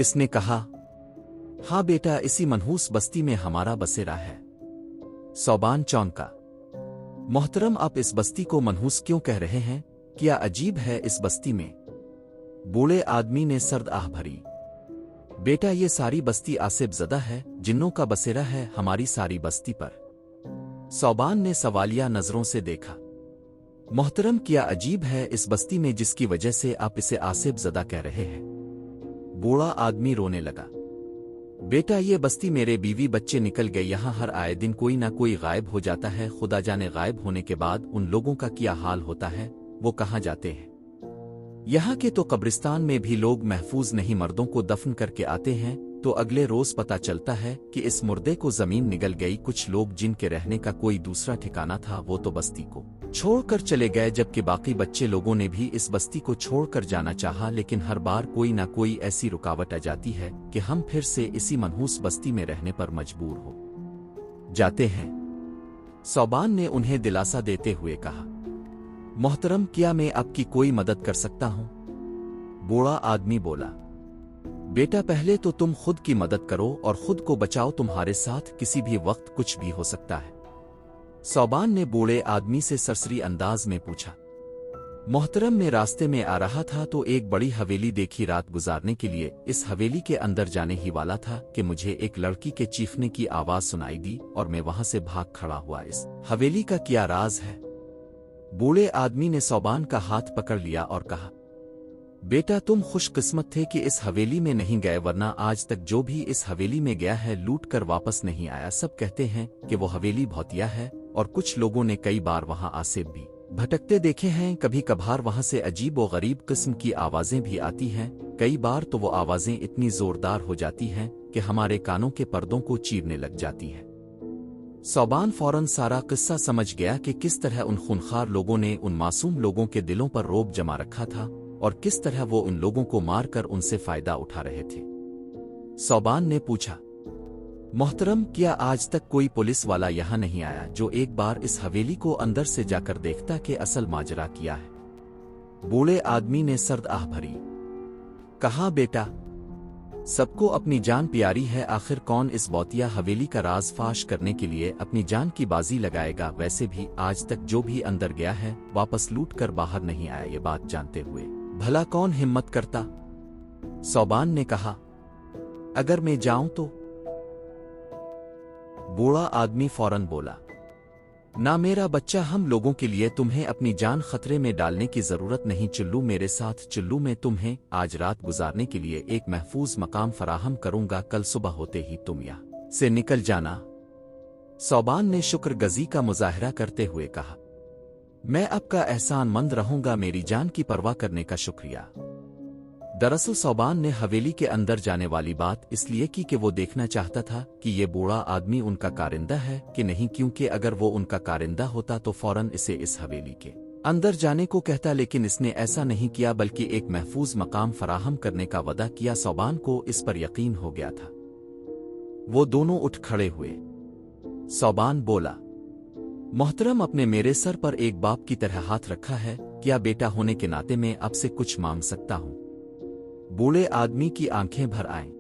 اس نے کہا، ہاں بیٹا، اسی منحوس بستی میں ہمارا بسیرا ہے۔ صوبان چونکا، محترم آپ اس بستی کو منحوس کیوں کہہ رہے ہیں؟ کیا عجیب ہے اس بستی میں؟ بوڑھے آدمی نے سرد آہ بھری۔ بیٹا یہ ساری بستی آصف زدہ ہے، جنوں کا بسیرا ہے ہماری ساری بستی پر۔ صوبان نے سوالیہ نظروں سے دیکھا۔ محترم کیا عجیب ہے اس بستی میں جس کی وجہ سے آپ اسے آصف زدہ کہہ رہے ہیں؟ بوڑھا آدمی رونے لگا۔ بیٹا یہ بستی میرے بیوی بچے نکل گئے، یہاں ہر آئے دن کوئی نہ کوئی غائب ہو جاتا ہے، خدا جانے غائب ہونے کے بعد ان لوگوں کا کیا حال ہوتا ہے، وہ کہاں جاتے ہیں؟ یہاں کے تو قبرستان میں بھی لوگ محفوظ نہیں، مردوں کو دفن کر کے آتے ہیں تو اگلے روز پتہ چلتا ہے کہ اس مردے کو زمین نگل گئی۔ کچھ لوگ جن کے رہنے کا کوئی دوسرا ٹھکانہ تھا وہ تو بستی کو چھوڑ کر چلے گئے، جبکہ باقی بچے لوگوں نے بھی اس بستی کو چھوڑ کر جانا چاہا، لیکن ہر بار کوئی نہ کوئی ایسی رکاوٹ آ جاتی ہے کہ ہم پھر سے اسی منحوس بستی میں رہنے پر مجبور ہو جاتے ہیں۔ صوبان نے انہیں دلاسا دیتے ہوئے کہا، محترم کیا میں آپ کی کوئی مدد کر سکتا ہوں؟ بوڑھا آدمی بولا، بیٹا پہلے تو تم خود کی مدد کرو اور خود کو بچاؤ، تمہارے ساتھ کسی بھی وقت کچھ بھی ہو سکتا ہے۔ صوبان نے بوڑھے آدمی سے سرسری انداز میں پوچھا، محترم میں راستے میں آ رہا تھا تو ایک بڑی حویلی دیکھی، رات گزارنے کے لیے اس حویلی کے اندر جانے ہی والا تھا کہ مجھے ایک لڑکی کے چیخنے کی آواز سنائی دی اور میں وہاں سے بھاگ کھڑا ہوا۔ اس حویلی کا کیا راز ہے؟ بوڑھے آدمی نے صوبان کا ہاتھ پکڑ لیا اور کہا، بیٹا تم خوش قسمت تھے کہ اس حویلی میں نہیں گئے، ورنہ آج تک جو بھی اس حویلی میں گیا ہے لوٹ کر واپس نہیں آیا۔ سب کہتے ہیں کہ وہ حویلی بھوتیا ہے اور کچھ لوگوں نے کئی بار وہاں آصف بھی بھٹکتے دیکھے ہیں، کبھی کبھار وہاں سے عجیب و غریب قسم کی آوازیں بھی آتی ہیں، کئی بار تو وہ آوازیں اتنی زوردار ہو جاتی ہیں کہ ہمارے کانوں کے پردوں کو چیرنے لگ جاتی ہیں۔ صوبان فوراً سارا قصہ سمجھ گیا کہ کس طرح ان خونخوار لوگوں نے ان معصوم لوگوں کے دلوں پر رعب جما رکھا تھا اور کس طرح وہ ان لوگوں کو مار کر ان سے فائدہ اٹھا رہے تھے۔ صوبان نے پوچھا، محترم کیا آج تک کوئی پولیس والا یہاں نہیں آیا جو ایک بار اس حویلی کو اندر سے جا کر دیکھتا کہ اصل ماجرا کیا ہے؟ بوڑھے آدمی نے سرد آہ بھری۔ کہا، بیٹا سب کو اپنی جان پیاری ہے، آخر کون اس بوتیا حویلی کا راز فاش کرنے کے لیے اپنی جان کی بازی لگائے گا؟ ویسے بھی آج تک جو بھی اندر گیا ہے واپس لوٹ کر باہر نہیں آیا، یہ بات جانتے ہوئے بھلا کون ہمت کرتا؟ صوبان نے کہا، اگر میں جاؤں تو؟ بوڑھا آدمی فوراً بولا، نہ میرا بچہ، ہم لوگوں کے لیے تمہیں اپنی جان خطرے میں ڈالنے کی ضرورت نہیں، چلو میرے ساتھ چلو، میں تمہیں آج رات گزارنے کے لیے ایک محفوظ مقام فراہم کروں گا، کل صبح ہوتے ہی تم یہاں سے نکل جانا۔ صوبان نے شکر گزاری کا مظاہرہ کرتے ہوئے کہا، میں آپ کا احسان مند رہوں گا، میری جان کی پرواہ کرنے کا شکریہ۔ دراصل صوبان نے حویلی کے اندر جانے والی بات اس لیے کی کہ وہ دیکھنا چاہتا تھا کہ یہ بوڑھا آدمی ان کا کارندہ ہے کہ نہیں، کیونکہ اگر وہ ان کا کارندہ ہوتا تو فوراً اسے اس حویلی کے اندر جانے کو کہتا، لیکن اس نے ایسا نہیں کیا بلکہ ایک محفوظ مقام فراہم کرنے کا وعدہ کیا۔ صوبان کو اس پر یقین ہو گیا تھا۔ وہ دونوں اٹھ کھڑے ہوئے۔ صوبان بولا، محترم اپنے میرے سر پر ایک باپ کی طرح ہاتھ رکھا ہے، کیا بیٹا ہونے کے ناطے میں آپ سے کچھ مانگ سکتا ہوں؟ بوڑھے آدمی کی آنکھیں بھر آئیں۔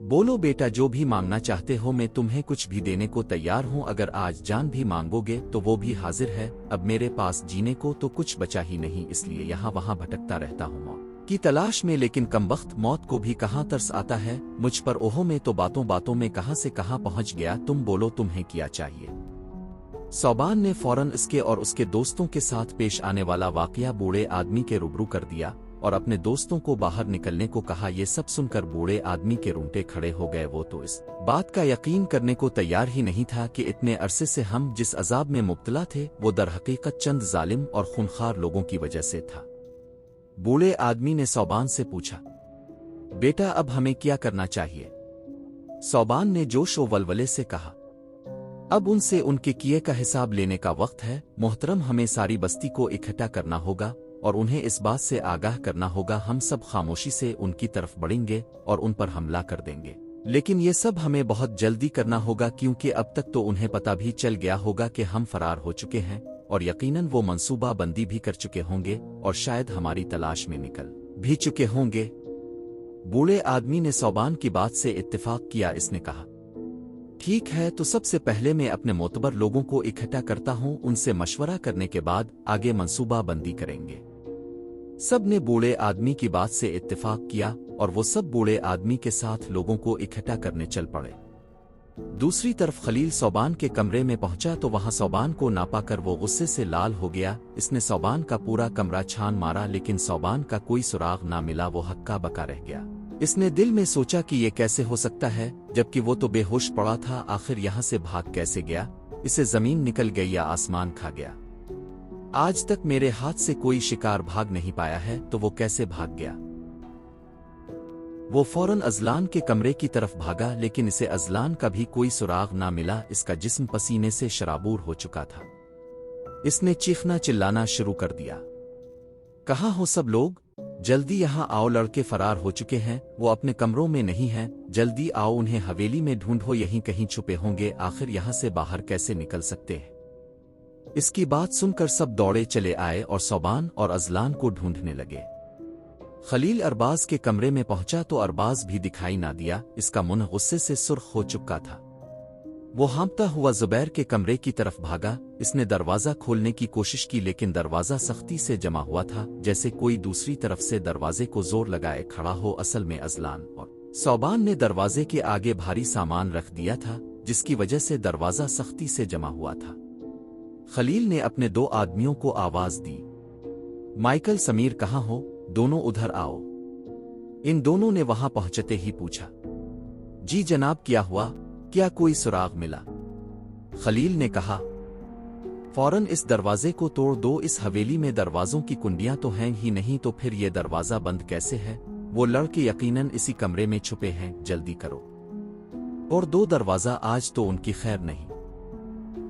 بولو بیٹا، جو بھی مانگنا چاہتے ہو میں تمہیں کچھ بھی دینے کو تیار ہوں، اگر آج جان بھی مانگو گے تو وہ بھی حاضر ہے۔ اب میرے پاس جینے کو تو کچھ بچا ہی نہیں، اس لیے یہاں وہاں بھٹکتا رہتا ہوں موت کی تلاش میں، لیکن کم وقت موت کو بھی کہاں ترس آتا ہے مجھ پر، اوہو میں تو باتوں باتوں میں کہاں سے کہاں پہنچ گیا۔ تم بولو تمہیں کیا چاہیے؟ صوبان نے فوراً اس کے اور اس کے دوستوں کے ساتھ پیش آنے والا واقعہ بوڑھے آدمی کے روبرو کر دیا اور اپنے دوستوں کو باہر نکلنے کو کہا۔ یہ سب سن کر بوڑھے آدمی کے رونگٹے کھڑے ہو گئے، وہ تو اس بات کا یقین کرنے کو تیار ہی نہیں تھا کہ اتنے عرصے سے ہم جس عذاب میں مبتلا تھے وہ در حقیقت چند ظالم اور خونخوار لوگوں کی وجہ سے تھا۔ بوڑھے آدمی نے صوبان سے پوچھا، بیٹا اب ہمیں کیا کرنا چاہیے؟ صوبان نے جوش و ولولے سے کہا، اب ان سے ان کے کیے کا حساب لینے کا وقت ہے محترم، ہمیں ساری بستی کو اکٹھا کرنا ہوگا اور انہیں اس بات سے آگاہ کرنا ہوگا۔ ہم سب خاموشی سے ان کی طرف بڑھیں گے اور ان پر حملہ کر دیں گے، لیکن یہ سب ہمیں بہت جلدی کرنا ہوگا، کیونکہ اب تک تو انہیں پتہ بھی چل گیا ہوگا کہ ہم فرار ہو چکے ہیں اور یقیناً وہ منصوبہ بندی بھی کر چکے ہوں گے اور شاید ہماری تلاش میں نکل بھی چکے ہوں گے۔ बूढ़े आदमी ने सौबान की बात से इत्तेफाक किया। इसने कहा, ठीक है, तो सबसे पहले मैं अपने मोतबर लोगों को इकट्ठा करता हूं, उनसे मशवरा करने के बाद आगे मंसूबा बंदी करेंगे। सब ने बूढ़े आदमी की बात से इत्तेफाक किया और वो सब बूढ़े आदमी के साथ लोगों को इकट्ठा करने चल पड़े। दूसरी तरफ खलील सौबान के कमरे में पहुंचा तो वहां सौबान को ना पाकर वो गुस्से से लाल हो गया। इसने सौबान का पूरा कमरा छान मारा, लेकिन सौबान का कोई सुराग ना मिला। वो हक्का बका रह गया। इसने दिल में सोचा कि ये कैसे हो सकता है, जबकि वो तो बेहोश पड़ा था। आखिर यहां से भाग कैसे गया? इसे जमीन निकल गई या आसमान खा गया? आज तक मेरे हाथ से कोई शिकार भाग नहीं पाया है, तो वो कैसे भाग गया? वो फौरन अजलान के कमरे की तरफ भागा, लेकिन इसे अजलान का भी कोई सुराग ना मिला। इसका जिस्म पसीने से शराबूर हो चुका था। इसने चीखना चिल्लाना शुरू कर दिया, कहाँ हो सब लोग? जल्दी यहाँ आओ, लड़के फरार हो चुके हैं, वो अपने कमरों में नहीं हैं। जल्दी आओ, उन्हें हवेली में ढूंढो, यहीं कहीं छुपे होंगे। आखिर यहाँ से बाहर कैसे निकल सकते हैं? इसकी बात सुनकर सब दौड़े चले आए और सौबान और अजलान को ढूंढने लगे। खलील अरबाज के कमरे में पहुंचा तो अरबाज भी दिखाई ना दिया। इसका मुंह गुस्से से सुर्ख हो चुका था। वो हाँफता हुआ जुबैर के कमरे की तरफ भागा। इसने दरवाजा खोलने की कोशिश की, लेकिन दरवाजा सख्ती से जमा हुआ था, जैसे कोई दूसरी तरफ से दरवाजे को जोर लगाए खड़ा हो। असल में अजलान और सौबान ने दरवाजे के आगे भारी सामान रख दिया था, जिसकी वजह से दरवाजा सख्ती से जमा हुआ था। खलील ने अपने दो आदमियों को आवाज दी, माइकल, समीर कहाँ हो? दोनों उधर आओ। इन दोनों ने वहां पहुंचते ही पूछा, जी जनाब, क्या हुआ? क्या कोई सुराग मिला? खलील ने कहा, फौरन इस दरवाजे को तोड़ दो। इस हवेली में दरवाजों की कुंडियां तो हैं ही नहीं, तो फिर ये दरवाजा बंद कैसे है? वो लड़के यकीनन इसी कमरे में छुपे हैं, जल्दी करो। और दो दरवाजा, आज तो उनकी खैर नहीं।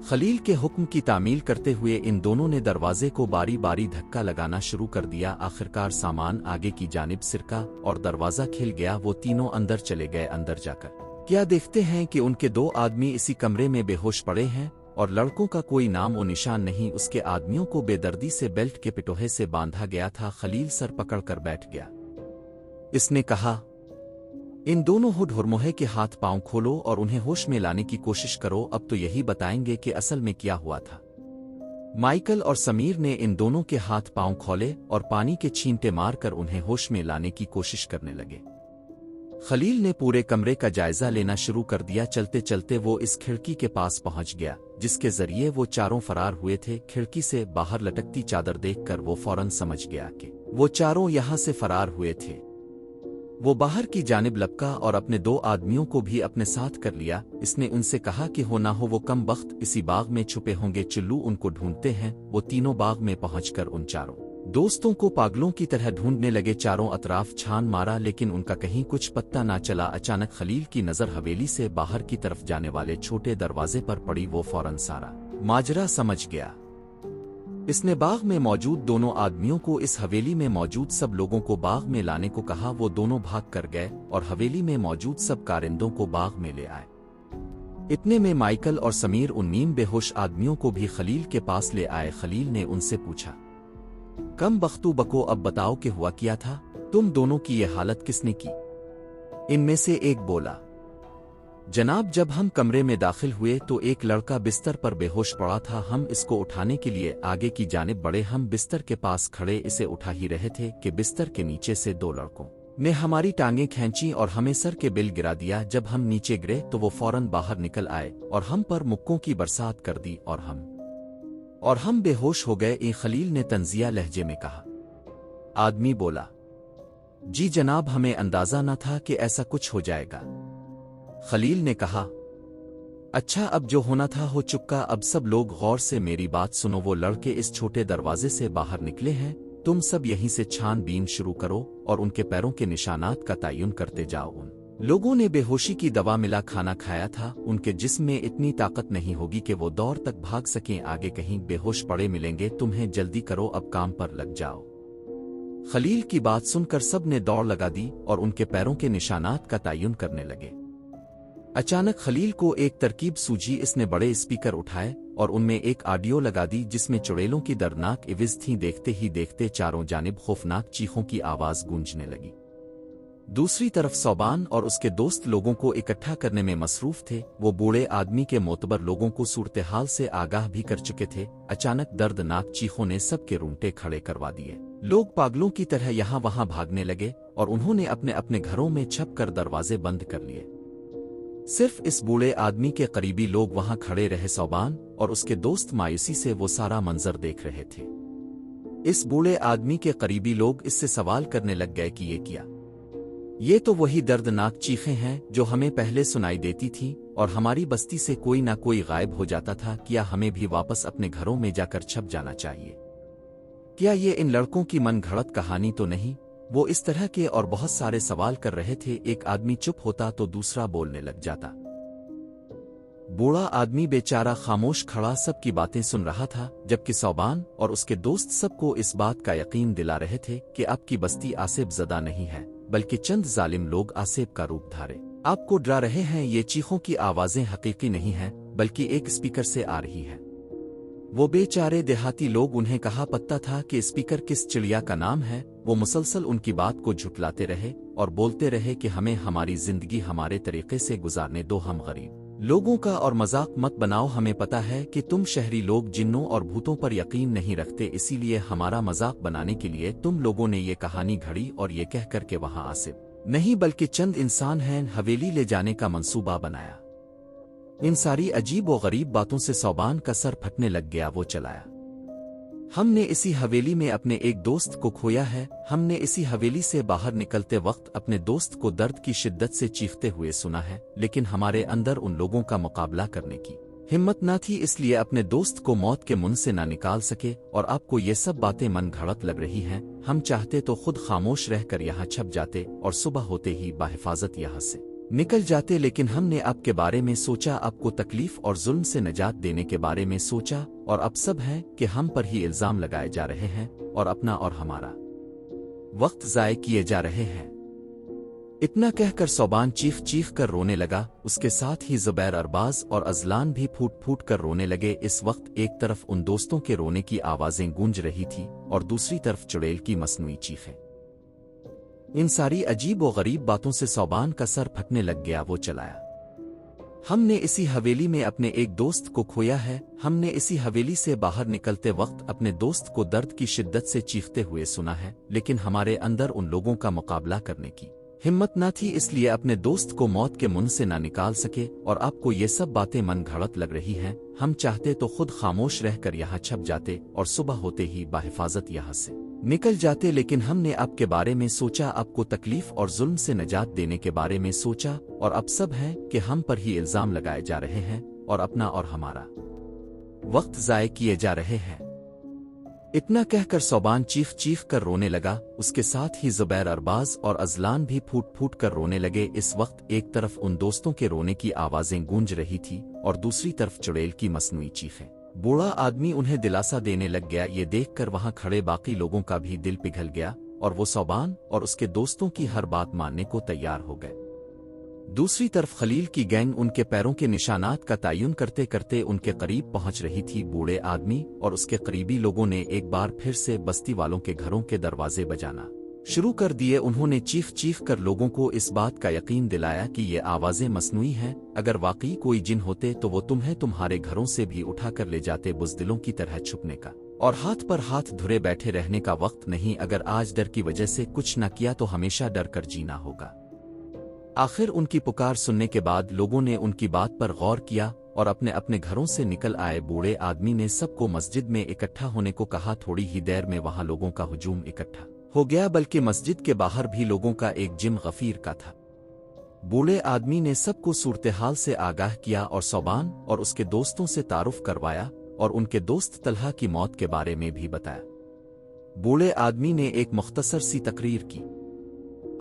खलील के हुक्म की तामील करते हुए इन दोनों ने दरवाजे को बारी बारी धक्का लगाना शुरू कर दिया। आखिरकार सामान आगे की जानिब सिरका और दरवाजा खिल गया। वो तीनों अंदर चले गए। अंदर जाकर क्या देखते हैं कि उनके दो आदमी इसी कमरे में बेहोश पड़े हैं और लड़कों का कोई नाम और निशान नहीं। उसके आदमियों को बेदर्दी से बेल्ट के पिटोहे से बांधा गया था। खलील सर पकड़कर बैठ गया। इसने कहा, इन दोनों हुड़मुहे के हाथ पांव खोलो और उन्हें होश में लाने की कोशिश करो। अब तो यही बताएंगे कि असल में क्या हुआ था। माइकल और समीर ने इन दोनों के हाथ पांव खोले और पानी के छींटे मारकर उन्हें होश में लाने की कोशिश करने लगे। खलील ने पूरे कमरे का जायजा लेना शुरू कर दिया। चलते चलते वो इस खिड़की के पास पहुंच गया, जिसके जरिए वो चारों फरार हुए थे। खिड़की से बाहर लटकती चादर देखकर वो फौरन समझ गया कि वो चारों यहां से फरार हुए थे। वो बाहर की जानिब लपका और अपने दो आदमियों को भी अपने साथ कर लिया। इसने उनसे कहा कि हो ना हो वो कम बख्त इसी बाग में छुपे होंगे, चिल्लू उनको ढूंढते हैं। वो तीनों बाग में पहुंचकर उन चारों दोस्तों को पागलों की तरह ढूंढने लगे। चारों अतराफ छान मारा, लेकिन उनका कहीं कुछ पत्ता ना चला। अचानक खलील की नजर हवेली से बाहर की तरफ जाने वाले छोटे दरवाजे पर पड़ी। वो फौरन सारा माजरा समझ गया। इसने बाग में मौजूद दोनों आदमियों को इस हवेली में मौजूद सब लोगों को बाग में लाने को कहा। वो दोनों भाग कर गए और हवेली में मौजूद सब कारिंदों को बाग में ले आए। इतने में माइकल और समीर उन नीम बेहोश आदमियों को भी खलील के पास ले आए। खलील ने उनसे पूछा, कम बख्तू बको, अब बताओ कि हुआ क्या था? तुम दोनों की ये हालत किसने की? इनमें से एक बोला, जनाब, जब हम कमरे में दाखिल हुए तो एक लड़का बिस्तर पर बेहोश पड़ा था। हम इसको उठाने के लिए आगे की जानिब बढ़े। हम बिस्तर के पास खड़े इसे उठा ही रहे थे कि बिस्तर के नीचे से दो लड़कों ने हमारी टांगें खींची और हमें सर के बिल गिरा दिया। जब हम नीचे गिरे तो वो फौरन बाहर निकल आए और हम पर मुक्कों की बरसात कर दी और हम बेहोश हो गए। खलील ने तंजिया लहजे में कहा। आदमी बोला, जी जनाब, हमें अंदाजा न था कि ऐसा कुछ हो जाएगा। खलील ने कहा, अच्छा, अब जो होना था हो चुका। अब सब लोग गौर से मेरी बात सुनो। वो लड़के इस छोटे दरवाजे से बाहर निकले हैं। तुम सब यहीं से छानबीन शुरू करो और उनके पैरों के निशानात का तयन करते जाओ। उन लोगों ने बेहोशी की दवा मिला खाना खाया था। उनके जिस्म में इतनी ताकत नहीं होगी कि वो दौर तक भाग सकें। आगे कहीं बेहोश पड़े मिलेंगे तुम्हें। जल्दी करो, अब काम पर लग जाओ। खलील की बात सुनकर सब ने दौड़ लगा दी और उनके पैरों के निशानात का तयन करने लगे। अचानक खलील को एक तरकीब सूझी। इसने बड़े स्पीकर उठाए और उनमें एक ऑडियो लगा दी, जिसमें चुड़ैलों की दर्दनाक इविज थीं। देखते ही देखते चारों जानिब खौफनाक चीखों की आवाज गूंजने लगी। दूसरी तरफ सौबान और उसके दोस्त लोगों को इकट्ठा करने में मसरूफ थे। वो बूढ़े आदमी के मोतबर लोगों को सूरत हाल से आगाह भी कर चुके थे। अचानक दर्दनाक चीखों ने सबके रूंगटे खड़े करवा दिए। लोग पागलों की तरह यहाँ वहां भागने लगे और उन्होंने अपने अपने घरों में छप कर दरवाजे बंद कर लिए। सिर्फ इस बूढ़े आदमी के करीबी लोग वहां खड़े रहे। सौबान और उसके दोस्त मायूसी से वो सारा मंजर देख रहे थे। इस बूढ़े आदमी के करीबी लोग इससे सवाल करने लग गए कि ये क्या? ये तो वही दर्दनाक चीखें हैं जो हमें पहले सुनाई देती थीं और हमारी बस्ती से कोई ना कोई गायब हो जाता था। क्या हमें भी वापस अपने घरों में जाकर छप जाना चाहिए? क्या ये इन लड़कों की मनगढ़ंत कहानी तो नहीं? वो इस तरह के और बहुत सारे सवाल कर रहे थे। एक आदमी चुप होता तो दूसरा बोलने लग जाता। बूढ़ा आदमी बेचारा खामोश खड़ा सबकी बातें सुन रहा था, जबकि सौबान और उसके दोस्त सबको इस बात का यकीन दिला रहे थे कि आपकी बस्ती आसेब ज़दा नहीं है, बल्कि चंद जालिम लोग आसेब का रूप धारे आपको डरा रहे हैं। ये चीखों की आवाजें हकीकी नहीं हैं, बल्कि एक स्पीकर से आ रही है। वो बेचारे देहाती लोग उन्हें कहा पत्ता था कि स्पीकर किस चिड़िया का नाम है। वो मुसलसल उनकी बात को झुटलाते रहे और बोलते रहे कि हमें हमारी जिंदगी हमारे तरीके से गुजारने दो, हम गरीब लोगों का और मजाक मत बनाओ। हमें पता है कि तुम शहरी लोग जिन्नों और भूतों पर यकीन नहीं रखते, इसीलिए हमारा मजाक बनाने के लिए तुम लोगों ने ये कहानी घड़ी और ये कह कर के वहां आसिफ नहीं बल्कि चंद इंसान हैं हवेली ले जाने का मंसूबा बनाया। इन सारी अजीब व गरीब बातों से सौबान का सर फटने लग गया। वो चलाया, हमने इसी हवेली में अपने एक दोस्त को खोया है। हमने इसी हवेली से बाहर निकलते वक्त अपने दोस्त को दर्द की शिद्दत से चीखते हुए सुना है, लेकिन हमारे अंदर उन लोगों का मुकाबला करने की हिम्मत न थी, इसलिए अपने दोस्त को मौत के मुंह से ना निकाल सके। और आपको ये सब बातें मन घड़त लग रही हैं। हम चाहते तो खुद खामोश रहकर यहाँ छप जाते और सुबह होते ही बाहिफाजत यहाँ से निकल जाते, लेकिन हमने आपके बारे में सोचा, आपको तकलीफ और जुल्म से निजात देने के बारे में सोचा, और अब सब है कि हम पर ही इल्जाम लगाए जा रहे हैं और अपना और हमारा वक्त ज़ाय किए जा रहे हैं। इतना कहकर सौबान चीख चीख कर रोने लगा। उसके साथ ही जुबैर, अरबाज और अजलान भी फूट फूट कर रोने लगे। इस वक्त एक तरफ उन दोस्तों के रोने की आवाजें गूंज रही थी और दूसरी तरफ चुड़ैल की मसनूई चीखें। इन सारी अजीब व गरीब बातों से सौबान का सर फटने लग गया। वो चलाया, हमने इसी हवेली में अपने एक दोस्त को खोया है। हमने इसी हवेली से बाहर निकलते वक्त अपने दोस्त को दर्द की शिद्दत से चीखते हुए सुना है, लेकिन हमारे अंदर उन लोगों का मुकाबला करने की हिम्मत न थी, इसलिए अपने दोस्त को मौत के मुंह से ना निकाल सके। और आपको ये सब बातें मन घड़त लग रही हैं। हम चाहते तो खुद खामोश रहकर यहाँ छप जाते और सुबह होते ही बाहिफाजत यहाँ से निकल जाते, लेकिन हमने आपके बारे में सोचा, आपको तकलीफ और जुल्म से निजात देने के बारे में सोचा, और अब सब है कि हम पर ही इल्जाम लगाए जा रहे हैं और अपना और हमारा वक्त ज़ाय किए जा रहे हैं। इतना कहकर सौबान चीख चीख कर रोने लगा। उसके साथ ही जुबैर, अरबाज और अजलान भी फूट फूट कर रोने लगे। इस वक्त एक तरफ उन दोस्तों के रोने की आवाजें गूंज रही थी और दूसरी तरफ चुड़ैल की मसनूई चीखें। बूढ़ा आदमी उन्हें दिलासा देने लग गया। ये देखकर वहां खड़े बाकी लोगों का भी दिल पिघल गया और वो सौबान और उसके दोस्तों की हर बात मानने को तैयार हो गए। दूसरी तरफ खलील की गैंग उनके पैरों के निशानात का तयन करते करते उनके करीब पहुंच रही थी। बूढ़े आदमी और उसके करीबी लोगों ने एक बार फिर से बस्ती वालों के घरों के दरवाजे बजाना शुरू कर दिए। उन्होंने चीख चीख कर लोगों को इस बात का यकीन दिलाया कि ये आवाजें मसनूई हैं। अगर वाकई कोई जिन होते तो वो तुम्हें तुम्हारे घरों से भी उठा कर ले जाते। बुज़दिलों की तरह छुपने का और हाथ पर हाथ धुरे बैठे रहने का वक्त नहीं। अगर आज डर की वजह से कुछ न किया तो हमेशा डर कर जीना होगा। आखिर उनकी पुकार सुनने के बाद लोगों ने उनकी बात पर गौर किया और अपने अपने घरों से निकल आए। बूढ़े आदमी ने सबको मस्जिद में इकट्ठा होने को कहा। थोड़ी ही देर में वहां लोगों का हुजूम इकट्ठा हो गया, बल्कि मस्जिद के बाहर भी लोगों का एक जिम गफीर का था। बूढ़े आदमी ने सबको सूरत-ए-हाल से आगाह किया और सौबान और उसके दोस्तों से तारुफ करवाया और उनके दोस्त तलहा की मौत के बारे में भी बताया। बूढ़े आदमी ने एक मुख्तसर सी तकरीर की,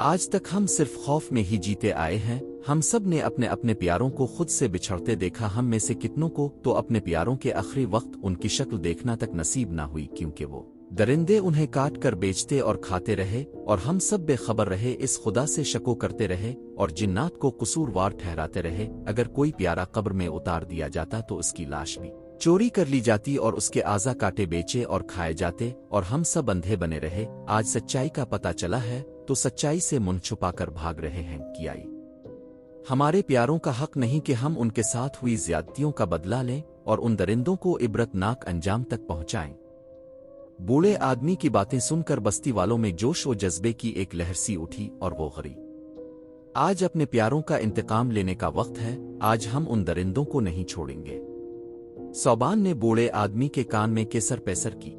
आज तक हम सिर्फ खौफ में ही जीते आए हैं। हम सब ने अपने अपने प्यारों को खुद से बिछड़ते देखा। हम में से कितनों को तो अपने प्यारों के आखिरी वक्त उनकी शक्ल देखना तक नसीब ना हुई, क्योंकि वो दरिंदे उन्हें काट कर बेचते और खाते रहे और हम सब बेखबर रहे। इस खुदा से शको करते रहे और जिन्नात को कसूरवार ठहराते रहे। अगर कोई प्यारा कब्र में उतार दिया जाता तो उसकी लाश भी चोरी कर ली जाती और उसके आज़ा काटे बेचे और खाए जाते और हम सब अंधे बने रहे। आज सच्चाई का पता चला है तो सच्चाई से मुंह छुपाकर भाग रहे हैं। कियाई हमारे प्यारों का हक नहीं कि हम उनके साथ हुई ज्यादतियों का बदला लें और उन दरिंदों को इबरतनाक अंजाम तक पहुंचाएं। बूढ़े आदमी की बातें सुनकर बस्ती वालों में जोश व जज्बे की एक लहर सी उठी और वो गरी, आज अपने प्यारों का इंतकाम लेने का वक्त है, आज हम उन दरिंदों को नहीं छोड़ेंगे। सौबान ने बूढ़े आदमी के कान में केसर पैसर की,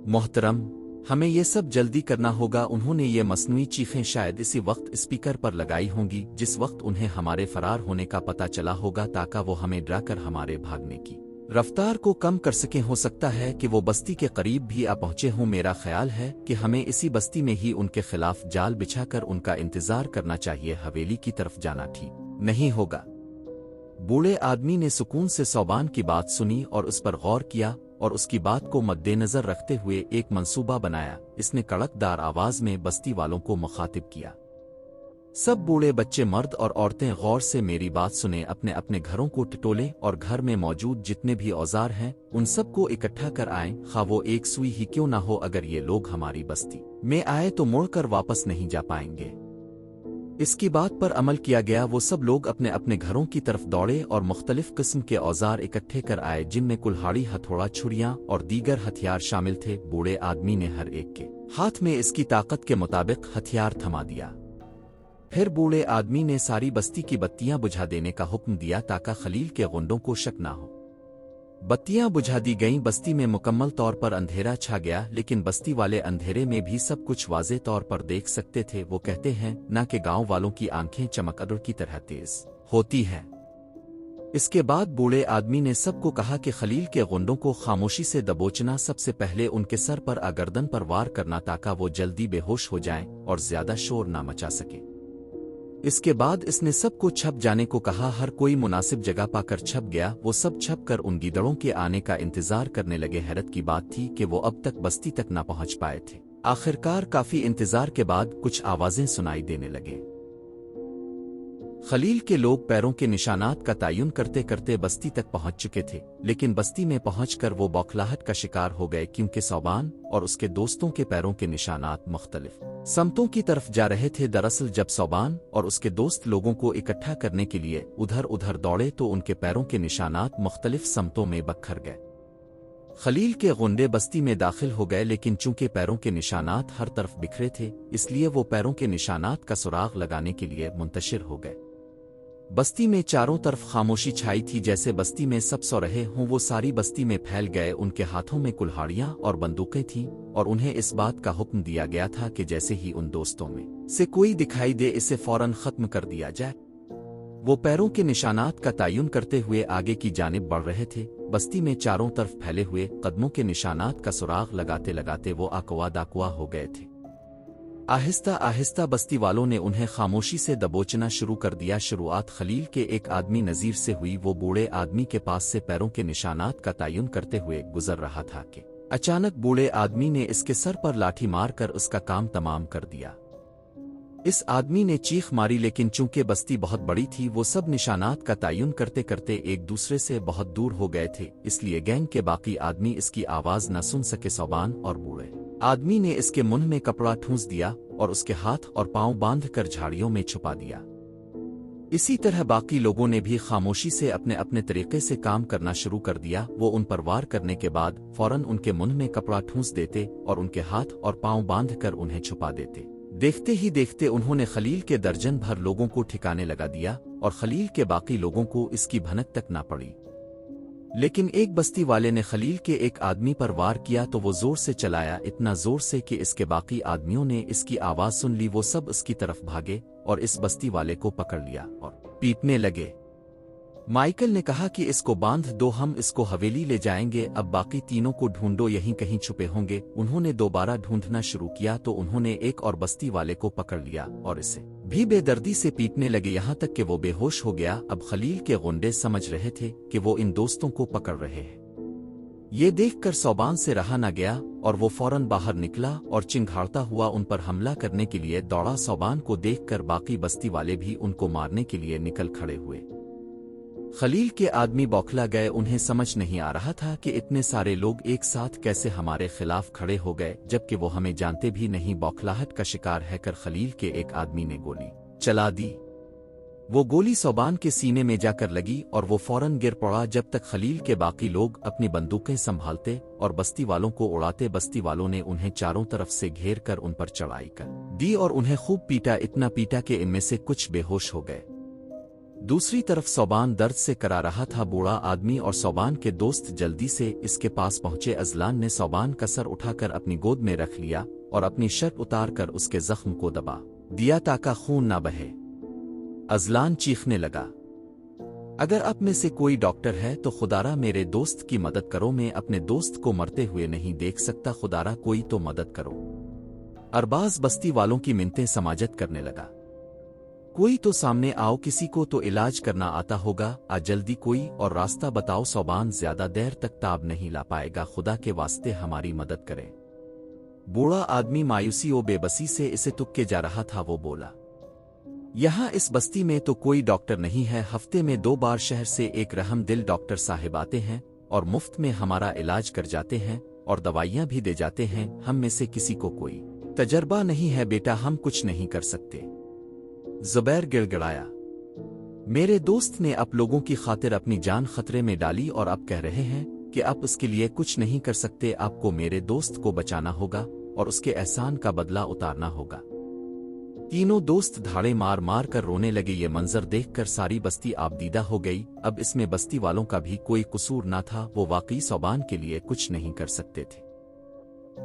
मोहतरम, हमें ये सब जल्दी करना होगा। उन्होंने ये मसनूई चीखें शायद इसी वक्त स्पीकर पर लगाई होंगी जिस वक्त उन्हें हमारे फरार होने का पता चला होगा, ताकि वो हमें डराकर हमारे भागने की रफ्तार को कम कर सकें। हो सकता है कि वो बस्ती के करीब भी आ पहुंचे हों। मेरा ख्याल है कि हमें इसी बस्ती में ही उनके खिलाफ जाल बिछाकर उनका इंतजार करना चाहिए। हवेली की तरफ जाना ठीक नहीं होगा। बूढ़े आदमी ने सुकून से सौबान की बात सुनी और उस पर गौर किया और उसकी बात को मद्देनजर रखते हुए एक मंसूबा बनाया। इसने कड़कदार आवाज में बस्ती वालों को मुखातिब किया, सब बूढ़े बच्चे, मर्द और औरतें गौर से मेरी बात सुने। अपने अपने घरों को टटोलें और घर में मौजूद जितने भी औजार हैं उन सब को इकट्ठा कर आएं, खा वो एक सुई ही क्यों ना हो। अगर ये लोग हमारी बस्ती में आए तो मुड़कर वापस नहीं जा पाएंगे। इसकी बात पर अमल किया गया। वो सब लोग अपने अपने घरों की तरफ दौड़े और मुख्तलिफ किस्म के औजार इकट्ठे कर आए, जिनमें कुल्हाड़ी, हथौड़ा, छुरियां और दीगर हथियार शामिल थे। बूढ़े आदमी ने हर एक के हाथ में इसकी ताकत के मुताबिक हथियार थमा दिया। फिर बूढ़े आदमी ने सारी बस्ती की बत्तियां बुझा देने का हुक्म दिया ताकि खलील के गुंडों को शक ना हो। बत्तियां बुझा दी गईं। बस्ती में मुकम्मल तौर पर अंधेरा छा गया, लेकिन बस्ती वाले अंधेरे में भी सब कुछ वाज़े तौर पर देख सकते थे। वो कहते हैं ना कि गांव वालों की आंखें चमकदड़ की तरह तेज होती हैं। इसके बाद बूढ़े आदमी ने सबको कहा कि खलील के गुंडों को खामोशी से दबोचना, सबसे पहले उनके सर पर गर्दन पर वार करना ताकि वो जल्दी बेहोश हो जाएं और ज्यादा शोर ना मचा सके। इसके बाद इसने सबको छप जाने को कहा। हर कोई मुनासिब जगह पाकर छप गया। वो सब छप कर उन गीदड़ों के आने का इंतजार करने लगे। हैरत की बात थी कि वो अब तक बस्ती तक ना पहुंच पाए थे। आखिरकार काफी इंतजार के बाद कुछ आवाजें सुनाई देने लगे। खलील के लोग पैरों के निशानात का तयन करते करते बस्ती तक पहुंच चुके थे, लेकिन बस्ती में पहुंचकर वो बौखलाहट का शिकार हो गए, क्योंकि सौबान और उसके दोस्तों के पैरों के निशानात मुख्तलिफ समतों की तरफ जा रहे थे। दरअसल जब सौबान और उसके दोस्त लोगों को इकट्ठा करने के लिए उधर उधर दौड़े तो उनके पैरों के निशानात मुख्तलिफ समतों में बखर गए। खलील के गुंडे बस्ती में दाखिल हो गए, लेकिन चूंकि पैरों के निशानात हर तरफ बिखरे थे, इसलिए वो पैरों के निशानात का सुराग लगाने के लिए मुंतशिर हो गए। बस्ती में चारों तरफ खामोशी छाई थी, जैसे बस्ती में सब सो रहे हों। वो सारी बस्ती में फैल गए। उनके हाथों में कुल्हाड़ियां और बंदूकें थीं और उन्हें इस बात का हुक्म दिया गया था कि जैसे ही उन दोस्तों में से कोई दिखाई दे, इसे फौरन खत्म कर दिया जाए। वो पैरों के निशानात का तयन करते हुए आगे की जानिब बढ़ रहे थे। बस्ती में चारों तरफ फैले हुए कदमों के निशानात का सुराग लगाते लगाते वो आकुआ दाकुआ हो गए थे। आहिस्ता आहिस्ता बस्ती वालों ने उन्हें खामोशी से दबोचना शुरू कर दिया। शुरुआत खलील के एक आदमी नजीर से हुई। वो बूढ़े आदमी के पास से पैरों के निशानात का तयन करते हुए गुजर रहा था कि अचानक बूढ़े आदमी ने इसके सर पर लाठी मारकर उसका काम तमाम कर दिया। इस आदमी ने चीख मारी, लेकिन चूंकि बस्ती बहुत बड़ी थी, वो सब निशानात का तयन करते करते एक दूसरे से बहुत दूर हो गए थे, इसलिए गैंग के बाकी आदमी इसकी आवाज न सुन सके। सौबान और बूढ़े आदमी ने इसके मुंह में कपड़ा ठूंस दिया और उसके हाथ और पांव बांधकर झाड़ियों में छुपा दिया। इसी तरह बाकी लोगों ने भी खामोशी से अपने अपने तरीके से काम करना शुरू कर दिया। वो उन पर वार करने के बाद फौरन उनके मुंह में कपड़ा ठूंस देते और उनके हाथ और पांव बांधकर उन्हें छुपा देते। देखते ही देखते उन्होंने खलील के दर्जन भर लोगों को ठिकाने लगा दिया और खलील के बाकी लोगों को इसकी भनक तक ना पड़ी। लेकिन एक बस्ती वाले ने खलील के एक आदमी पर वार किया तो वो जोर से चलाया, इतना जोर से कि इसके बाकी आदमियों ने इसकी आवाज सुन ली। वो सब उसकी तरफ भागे और इस बस्ती वाले को पकड़ लिया और पीटने लगे। माइकल ने कहा कि इसको बांध दो, हम इसको हवेली ले जाएंगे। अब बाकी तीनों को ढूंढो, यहीं कहीं छुपे होंगे। उन्होंने दोबारा ढूंढना शुरू किया तो उन्होंने एक और बस्ती वाले को पकड़ लिया और इसे भी बेदर्दी से पीटने लगे, यहाँ तक कि वो बेहोश हो गया। अब खलील के गुंडे समझ रहे थे कि वो इन दोस्तों को पकड़ रहे हैं। ये देखकर सौबान से रहा न गया और वो फौरन बाहर निकला और चिंघाड़ता हुआ उन पर हमला करने के लिए दौड़ा। सौबान को देखकर बाकी बस्ती वाले भी उनको मारने के लिए निकल खड़े हुए। خلیل کے آدمی بوکھلا گئے، انہیں سمجھ نہیں آ رہا تھا کہ اتنے سارے لوگ ایک ساتھ کیسے ہمارے خلاف کھڑے ہو گئے، جبکہ وہ ہمیں جانتے بھی نہیں۔ بوکھلاہٹ کا شکار ہے کر خلیل کے ایک آدمی نے گولی چلا دی۔ وہ گولی صوبان کے سینے میں جا کر لگی اور وہ فوراً گر پڑا، جب تک خلیل کے باقی لوگ اپنی بندوقیں سنبھالتے اور بستی والوں کو اڑاتے۔ بستی والوں نے انہیں چاروں طرف سے گھیر کر ان پر چڑھائی کر دی اور انہیں خوب پیٹا، اتنا پیٹا کہ ان میں سے کچھ بے ہوش ہو گئے۔ دوسری طرف صوبان درد سے کرا رہا تھا۔ بوڑھا آدمی اور صوبان کے دوست جلدی سے اس کے پاس پہنچے۔ ازلان نے صوبان کا سر اٹھا کر اپنی گود میں رکھ لیا اور اپنی شرٹ اتار کر اس کے زخم کو دبا دیا تاکہ خون نہ بہے۔ ازلان چیخنے لگا، اگر آپ میں سے کوئی ڈاکٹر ہے تو خدارا میرے دوست کی مدد کرو، میں اپنے دوست کو مرتے ہوئے نہیں دیکھ سکتا، خدارا کوئی تو مدد کرو۔ ارباز بستی والوں کی منتیں سماجت کرنے لگا، کوئی تو سامنے آؤ، کسی کو تو علاج کرنا آتا ہوگا، آ جلدی کوئی اور راستہ بتاؤ، صوبان زیادہ دیر تک تاب نہیں لا پائے گا، خدا کے واسطے ہماری مدد کرے۔ بوڑھا آدمی مایوسی و بے بسی سے اسے تکے جا رہا تھا۔ وہ بولا، یہاں اس بستی میں تو کوئی ڈاکٹر نہیں ہے، ہفتے میں 2 بار شہر سے ایک رحم دل ڈاکٹر صاحب آتے ہیں اور مفت میں ہمارا علاج کر جاتے ہیں اور دوائیاں بھی دے جاتے ہیں، ہم میں سے کسی کو کوئی تجربہ نہیں ہے بیٹا، ہم کچھ نہیں کر سکتے۔ زبیر گڑ گڑایا، میرے دوست نے آپ لوگوں کی خاطر اپنی جان خطرے میں ڈالی اور آپ کہہ رہے ہیں کہ آپ اس کے لیے کچھ نہیں کر سکتے، آپ کو میرے دوست کو بچانا ہوگا اور اس کے احسان کا بدلہ اتارنا ہوگا۔ تینوں دوست دھاڑے مار مار کر رونے لگے۔ یہ منظر دیکھ کر ساری بستی آبدیدہ ہو گئی۔ اب اس میں بستی والوں کا بھی کوئی قصور نہ تھا، وہ واقعی صوبان کے لیے کچھ نہیں کر سکتے تھے۔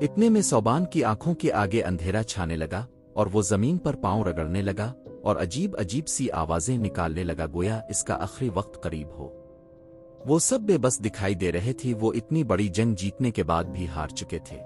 اتنے میں صوبان کی آنکھوں کے آگے اندھیرا چھانے لگا اور وہ زمین پر پاؤں رگڑنے لگا اور عجیب عجیب سی آوازیں نکالنے لگا، گویا اس کا آخری وقت قریب ہو۔ وہ سب بے بس دکھائی دے رہے تھے، وہ اتنی بڑی جنگ جیتنے کے بعد بھی ہار چکے تھے۔